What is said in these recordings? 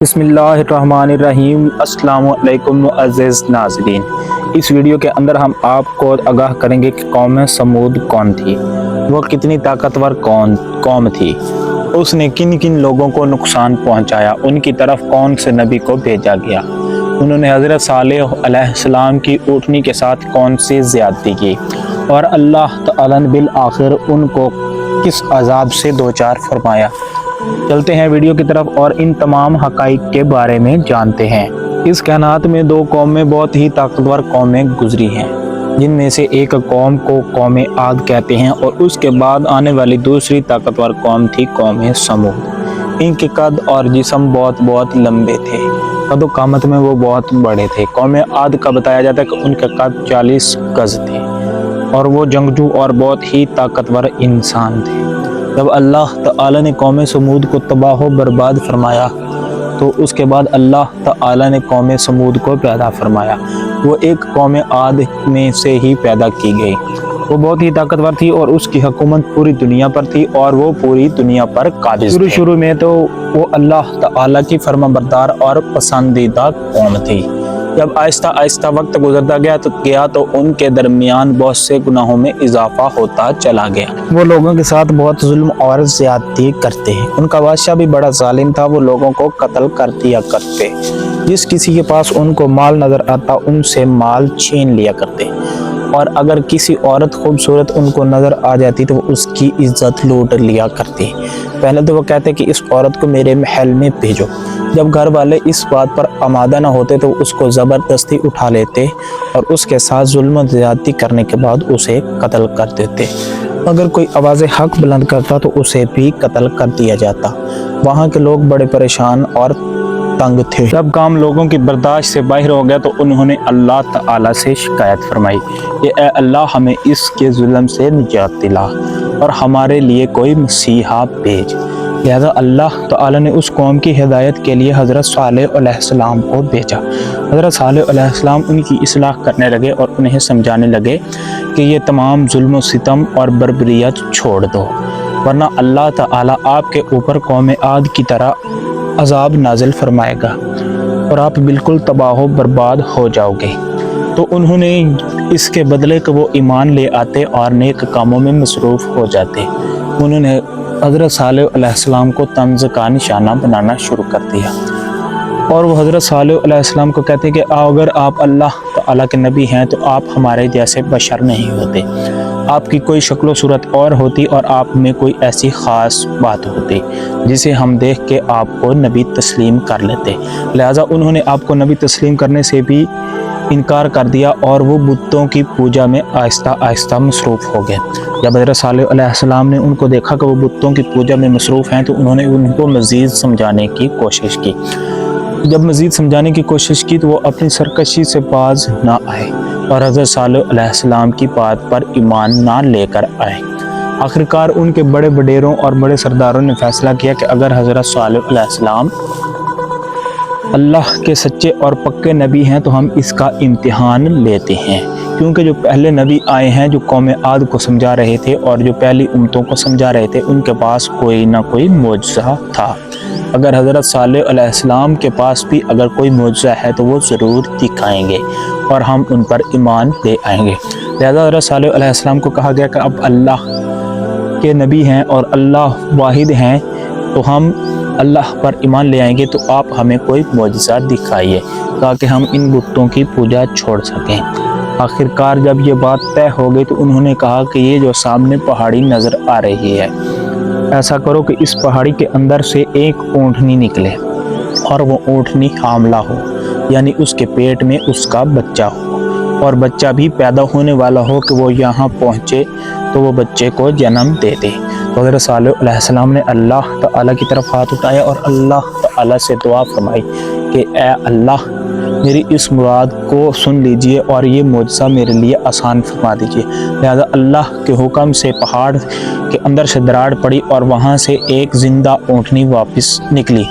بسم اللہ الرحمن الرحیم۔ السلام علیکم معزز ناظرین، اس ویڈیو کے اندر ہم آپ کو آگاہ کریں گے کہ قوم سمود کون تھی، وہ کتنی طاقتور قوم تھی، اس نے کن کن لوگوں کو نقصان پہنچایا، ان کی طرف کون سے نبی کو بھیجا گیا، انہوں نے حضرت صالح علیہ السلام کی اونٹنی کے ساتھ کون سی زیادتی کی، اور اللہ تعالیٰ نے بالآخر ان کو کس عذاب سے دوچار فرمایا۔ چلتے ہیں ویڈیو کی طرف اور ان تمام حقائق کے بارے میں جانتے ہیں۔ اس کائنات میں دو قومیں بہت ہی طاقتور قومیں گزری ہیں، جن میں سے ایک قوم کو قوم عاد کہتے ہیں، اور اس کے بعد آنے والی دوسری طاقتور قوم تھی قوم سمود۔ ان کے قد اور جسم بہت لمبے تھے، قد و قامت میں وہ بہت بڑے تھے۔ قوم عاد کا بتایا جاتا ہے کہ ان کا قد 40 گز تھے، اور وہ جنگجو اور بہت ہی طاقتور انسان تھے۔ جب اللہ تعالی نے قوم سمود کو تباہ و برباد فرمایا تو اس کے بعد اللہ تعالی نے قوم سمود کو پیدا فرمایا۔ وہ ایک قوم عاد میں سے ہی پیدا کی گئی۔ وہ بہت ہی طاقتور تھی اور اس کی حکومت پوری دنیا پر تھی، اور وہ پوری دنیا پر قابض تھے۔ شروع میں تو وہ اللہ تعالی کی فرمانبردار اور پسندیدہ قوم تھی۔ جب آہستہ آہستہ وقت گزرتا گیا تو ان کے درمیان بہت سے گناہوں میں اضافہ ہوتا چلا گیا۔ وہ لوگوں کے ساتھ بہت ظلم اور زیادتی کرتے ہیں۔ ان کا بادشاہ بھی بڑا ظالم تھا، وہ لوگوں کو قتل کر دیا کرتے، جس کسی کے پاس ان کو مال نظر آتا ان سے مال چھین لیا کرتے، اور اگر کسی عورت خوبصورت ان کو نظر آ جاتی تو وہ اس کی عزت لوٹ لیا کرتے۔ پہلے تو وہ کہتے کہ اس عورت کو میرے محل میں بھیجو۔ جب گھر والے اس بات پر آمادہ نہ ہوتے تو اس کو زبردستی اٹھا لیتے اور اس کے ساتھ ظلم و زیادتی کرنے کے بعد اسے قتل کر دیتے۔ اگر کوئی آواز حق بلند کرتا تو اسے بھی قتل کر دیا جاتا۔ وہاں کے لوگ بڑے پریشان اور تنگ تھے۔ جب کام لوگوں کی برداشت سے باہر ہو گیا تو انہوں نے اللہ تعالی سے شکایت فرمائی کہ اے اللہ، ہمیں اس کے ظلم سے نجات دلا اور ہمارے لیے کوئی مسیحا بھیج۔ لہذا اللہ تعالی نے اس قوم کی ہدایت کے لیے حضرت صالح علیہ السلام کو بھیجا۔ حضرت صالح علیہ السلام ان کی اصلاح کرنے لگے اور انہیں سمجھانے لگے کہ یہ تمام ظلم و ستم اور بربریت چھوڑ دو، ورنہ اللہ تعالی آپ کے اوپر قوم عاد کی طرح عذاب نازل فرمائے گا اور آپ بالکل تباہ و برباد ہو جاؤ گے۔ تو انہوں نے اس کے بدلے کہ وہ ایمان لے آتے اور نیک کاموں میں مصروف ہو جاتے۔ انہوں نے حضرت صالح علیہ السلام کو طنز کا نشانہ بنانا شروع کر دیا، اور وہ حضرت صالح علیہ السلام کو کہتے کہ اگر آپ اللہ تعالیٰ کے نبی ہیں تو آپ ہمارے جیسے بشر نہیں ہوتے، آپ کی کوئی شکل و صورت اور ہوتی اور آپ میں کوئی ایسی خاص بات ہوتی جسے ہم دیکھ کے آپ کو نبی تسلیم کر لیتے۔ لہٰذا انہوں نے آپ کو نبی تسلیم کرنے سے بھی انکار کر دیا اور وہ بتوں کی پوجا میں آہستہ آہستہ مصروف ہو گئے۔ جب حضرت صالح علیہ السلام نے ان کو دیکھا کہ وہ بتوں کی پوجا میں مصروف ہیں تو انہوں نے ان کو مزید سمجھانے کی کوشش کی۔ جب مزید سمجھانے کی کوشش کی تو وہ اپنی سرکشی سے باز نہ آئے اور حضرت صالح علیہ السلام کی بات پر ایمان نہ لے کر آئے۔ آخرکار ان کے بڑے وڈیروں اور بڑے سرداروں نے فیصلہ کیا کہ اگر حضرت صالح علیہ السلام اللہ کے سچے اور پکے نبی ہیں تو ہم اس کا امتحان لیتے ہیں، کیونکہ جو پہلے نبی آئے ہیں جو قوم عاد کو سمجھا رہے تھے اور جو پہلی امتوں کو سمجھا رہے تھے، ان کے پاس کوئی نہ کوئی معجزہ تھا۔ اگر حضرت صالح علیہ السلام کے پاس بھی اگر کوئی معجزہ ہے تو وہ ضرور دکھائیں گے اور ہم ان پر ایمان لے آئیں گے۔ لہذا حضرت صالح علیہ السلام کو کہا گیا کہ اب اللہ کے نبی ہیں اور اللہ واحد ہیں تو ہم اللہ پر ایمان لے آئیں گے، تو آپ ہمیں کوئی معجزہ دکھائیے تاکہ ہم ان بتوں کی پوجا چھوڑ سکیں۔ آخرکار جب یہ بات طے ہو گئی تو انہوں نے کہا کہ یہ جو سامنے پہاڑی نظر آ رہی ہے، ایسا کرو کہ اس پہاڑی کے اندر سے ایک اونٹنی نکلے اور وہ اونٹنی حاملہ ہو، یعنی اس کے پیٹ میں اس کا بچہ ہو، اور بچہ بھی پیدا ہونے والا ہو کہ وہ یہاں پہنچے تو وہ بچے کو جنم دے دے۔ تو حضرت صالح علیہ السلام نے اللہ تعالیٰ کی طرف ہاتھ اٹھایا اور اللہ تعالیٰ سے دعا فرمائی کہ اے اللہ، میری اس مراد کو سن لیجئے اور یہ معجزہ میرے لیے آسان فرما دیجئے۔ لہذا اللہ کے حکم سے پہاڑ کے اندر سے دراڑ پڑی اور وہاں سے ایک زندہ اونٹنی واپس نکلی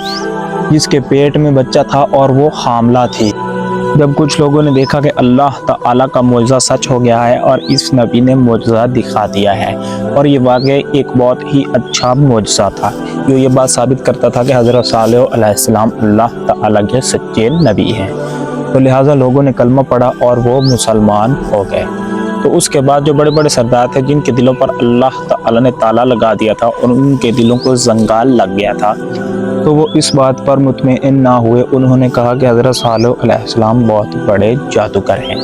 جس کے پیٹ میں بچہ تھا اور وہ حاملہ تھی۔ جب کچھ لوگوں نے دیکھا کہ اللہ تعالیٰ کا معجزہ سچ ہو گیا ہے اور اس نبی نے معجزہ دکھا دیا ہے، اور یہ واقعی ایک بہت ہی اچھا معجزہ تھا جو یہ بات ثابت کرتا تھا کہ حضرت صالح علیہ السلام اللہ تعالیٰ کے سچے نبی ہیں، تو لہٰذا لوگوں نے کلمہ پڑھا اور وہ مسلمان ہو گئے۔ تو اس کے بعد جو بڑے بڑے سردار تھے جن کے دلوں پر اللہ تعالیٰ نے تالا لگا دیا تھا اور ان کے دلوں کو زنگال لگ گیا تھا، تو وہ اس بات پر مطمئن نہ ہوئے۔ انہوں نے کہا کہ حضرت صالح علیہ السلام بہت بڑے جادوگر ہیں،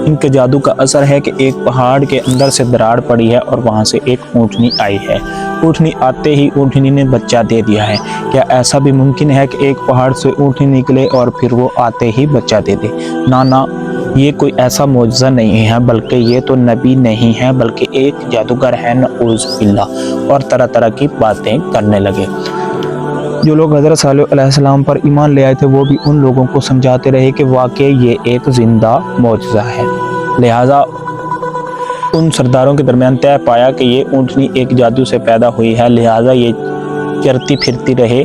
ان کے جادو کا اثر ہے کہ ایک پہاڑ کے اندر سے دراڑ پڑی ہے اور وہاں سے ایک اونٹنی آئی ہے، اونٹنی آتے ہی اونٹنی نے بچہ دے دیا ہے۔ کیا ایسا بھی ممکن ہے کہ ایک پہاڑ سے اونٹنی نکلے اور پھر وہ آتے ہی بچہ دے دے؟ نہ، یہ کوئی ایسا معجزہ نہیں ہے، بلکہ یہ تو نبی نہیں ہے بلکہ ایک جادوگر ہے، نعوذ باللہ، اور طرح طرح کی باتیں کرنے لگے۔ جو لوگ حضرت صالح علیہ السلام پر ایمان لے آئے تھے وہ بھی ان لوگوں کو سمجھاتے رہے کہ واقعی یہ ایک زندہ معجزہ ہے۔ لہٰذا ان سرداروں کے درمیان طے پایا کہ یہ اونٹنی ایک جادو سے پیدا ہوئی ہے، لہٰذا یہ چرتی پھرتی رہے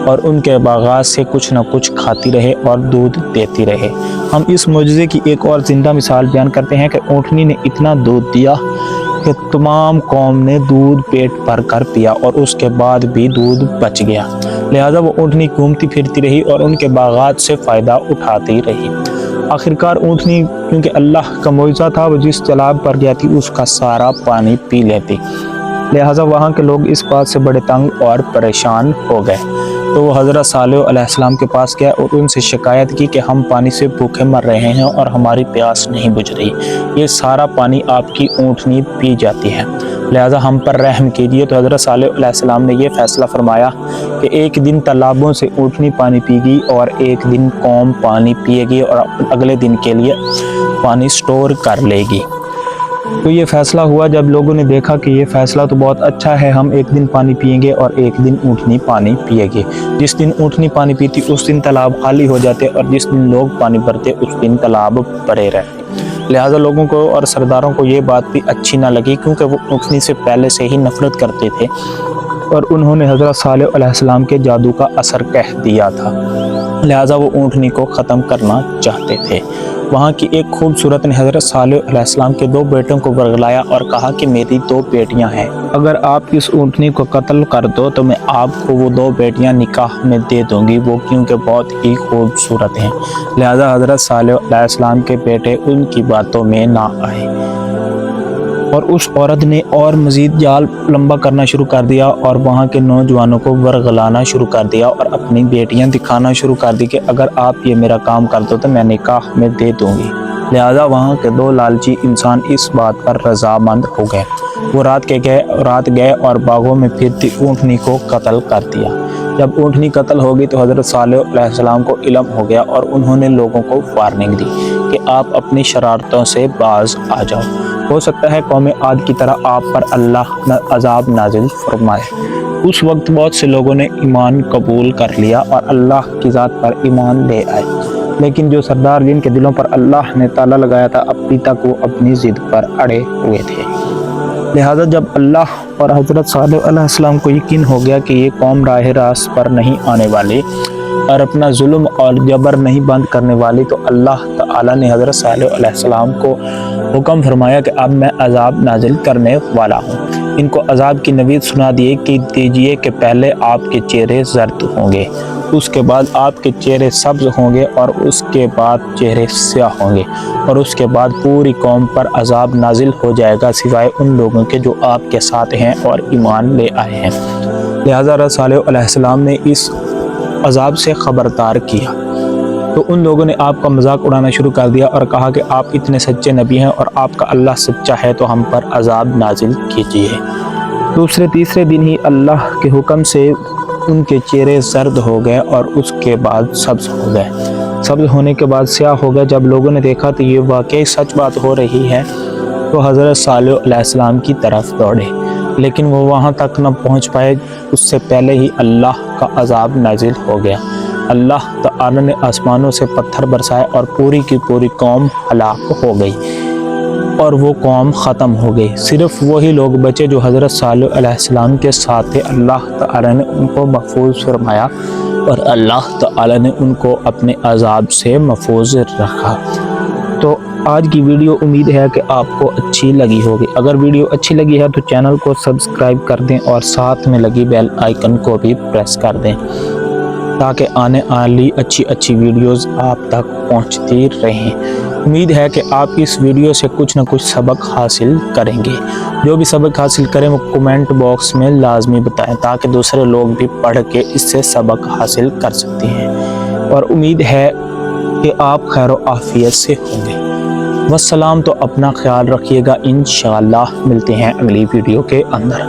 اور ان کے باغات سے کچھ نہ کچھ کھاتی رہے اور دودھ دیتی رہے۔ ہم اس معجزے کی ایک اور زندہ مثال بیان کرتے ہیں کہ اونٹنی نے اتنا دودھ دیا کہ تمام قوم نے دودھ پیٹ بھر کر پیا اور اس کے بعد بھی دودھ بچ گیا، لہٰذا وہ اونٹنی گھومتی پھرتی رہی اور ان کے باغات سے فائدہ اٹھاتی رہی۔ آخرکار اونٹنی کیونکہ اللہ کا معجزہ تھا، وہ جس تالاب پر گیا تھی اس کا سارا پانی پی لیتی، لہٰذا وہاں کے لوگ اس بات سے بڑے تنگ اور پریشان ہو گئے۔ تو وہ حضرت صالح علیہ السلام کے پاس گیا اور ان سے شکایت کی کہ ہم پانی سے بھوکے مر رہے ہیں اور ہماری پیاس نہیں بجھ رہی، یہ سارا پانی آپ کی اونٹنی پی جاتی ہے، لہٰذا ہم پر رحم کیجیے۔ تو حضرت صالح علیہ السلام نے یہ فیصلہ فرمایا کہ ایک دن تالابوں سے اونٹنی پانی پی گی اور ایک دن قوم پانی پیے گی اور اگلے دن کے لیے پانی سٹور کر لے گی۔ تو یہ فیصلہ ہوا۔ جب لوگوں نے دیکھا کہ یہ فیصلہ تو بہت اچھا ہے، ہم ایک دن پانی پیئیں گے اور ایک دن اونٹنی پانی پیے گی، جس دن اونٹنی پانی پیتی اس دن تالاب خالی ہو جاتے اور جس دن لوگ پانی بھرتے اس دن تالاب بھرے رہتے۔ لہٰذا لوگوں کو اور سرداروں کو یہ بات بھی اچھی نہ لگی کیونکہ وہ اونٹنی سے پہلے سے ہی نفرت کرتے تھے اور انہوں نے حضرت صالح علیہ السلام کے جادو کا اثر کہہ دیا تھا، لہٰذا وہ اونٹنی کو ختم کرنا چاہتے تھے۔ وہاں کی ایک خوبصورت نے حضرت صالح علیہ السلام کے 2 بیٹوں کو ورگلایا اور کہا کہ میری 2 بیٹیاں ہیں، اگر آپ اس اونٹنی کو قتل کر دو تو میں آپ کو وہ 2 بیٹیاں نکاح میں دے دوں گی، وہ کیونکہ بہت ہی خوبصورت ہیں۔ لہٰذا حضرت صالح علیہ السلام کے بیٹے ان کی باتوں میں نہ آئے اور اس عورت نے اور مزید جال لمبا کرنا شروع کر دیا اور وہاں کے نوجوانوں کو ورغلانا شروع کر دیا اور اپنی بیٹیاں دکھانا شروع کر دی کہ اگر آپ یہ میرا کام کر دو تو میں نکاح میں دے دوں گی۔ لہٰذا وہاں کے 2 لالچی انسان اس بات پر رضامند ہو گئے، وہ رات گئے اور باغوں میں پھرتی اونٹنی کو قتل کر دیا۔ جب اونٹنی قتل ہو گئی تو حضرت صالح علیہ السلام کو علم ہو گیا اور انہوں نے لوگوں کو وارننگ دی کہ آپ اپنی شرارتوں سے باز آ جاؤ، ہو سکتا ہے قوم عاد کی طرح آپ پر اللہ عذاب نازل فرمائے۔ اس وقت بہت سے لوگوں نے ایمان قبول کر لیا اور اللہ کی ذات پر ایمان لے آئے، لیکن جو سردار جن کے دلوں پر اللہ نے تالا لگایا تھا ابھی تک وہ اپنی ضد پر اڑے ہوئے تھے۔ لہٰذا جب اللہ اور حضرت صالح علیہ السلام کو یقین ہو گیا کہ یہ قوم راہ راست پر نہیں آنے والی اور اپنا ظلم اور جبر نہیں بند کرنے والی، تو اللہ تعالیٰ نے حضرت صالح علیہ السلام کو حکم فرمایا کہ اب میں عذاب نازل کرنے والا ہوں۔ ان کو عذاب کی نوید سنا دیجیے کہ پہلے آپ کے چہرے زرد ہوں گے، اس کے بعد آپ کے چہرے سبز ہوں گے اور اس کے بعد چہرے سیاہ ہوں گے، اور اس کے بعد پوری قوم پر عذاب نازل ہو جائے گا سوائے ان لوگوں کے جو آپ کے ساتھ ہیں اور ایمان لے آئے ہیں۔ لہٰذا حضرت صالح علیہ السلام نے اس عذاب سے خبردار کیا تو ان لوگوں نے آپ کا مذاق اڑانا شروع کر دیا اور کہا کہ آپ اتنے سچے نبی ہیں اور آپ کا اللہ سچا ہے تو ہم پر عذاب نازل کیجیے۔ تیسرے دن ہی اللہ کے حکم سے ان کے چہرے زرد ہو گئے اور اس کے بعد سبز ہو گئے، سبز ہونے کے بعد سیاہ ہو گئے۔ جب لوگوں نے دیکھا تو یہ واقعی سچ بات ہو رہی ہے تو حضرت صالح علیہ السلام کی طرف دوڑے، لیکن وہ وہاں تک نہ پہنچ پائے، اس سے پہلے ہی اللہ کا عذاب نازل ہو گیا۔ اللہ تعالی نے آسمانوں سے پتھر برسائے اور پوری کی پوری قوم ہلاک ہو گئی اور وہ قوم ختم ہو گئی۔ صرف وہی لوگ بچے جو حضرت صالح علیہ السلام کے ساتھ تھے، اللہ تعالی نے ان کو محفوظ فرمایا اور اللہ تعالی نے ان کو اپنے عذاب سے محفوظ رکھا۔ تو آج کی ویڈیو امید ہے کہ آپ کو اچھی لگی ہوگی۔ اگر ویڈیو اچھی لگی ہے تو چینل کو سبسکرائب کر دیں اور ساتھ میں لگی بیل آئیکن کو بھی پریس کر دیں تاکہ آنے والی اچھی ویڈیوز آپ تک پہنچتی رہیں۔ امید ہے کہ آپ اس ویڈیو سے کچھ نہ کچھ سبق حاصل کریں گے۔ جو بھی سبق حاصل کریں وہ کمنٹ باکس میں لازمی بتائیں تاکہ دوسرے لوگ بھی پڑھ کے اس سے سبق حاصل کر سکتے ہیں، اور امید ہے کہ آپ خیر و عافیت سے ہوں گے۔ والسلام۔ تو اپنا خیال رکھیے گا، انشاءاللہ ملتے ہیں اگلی ویڈیو کے اندر۔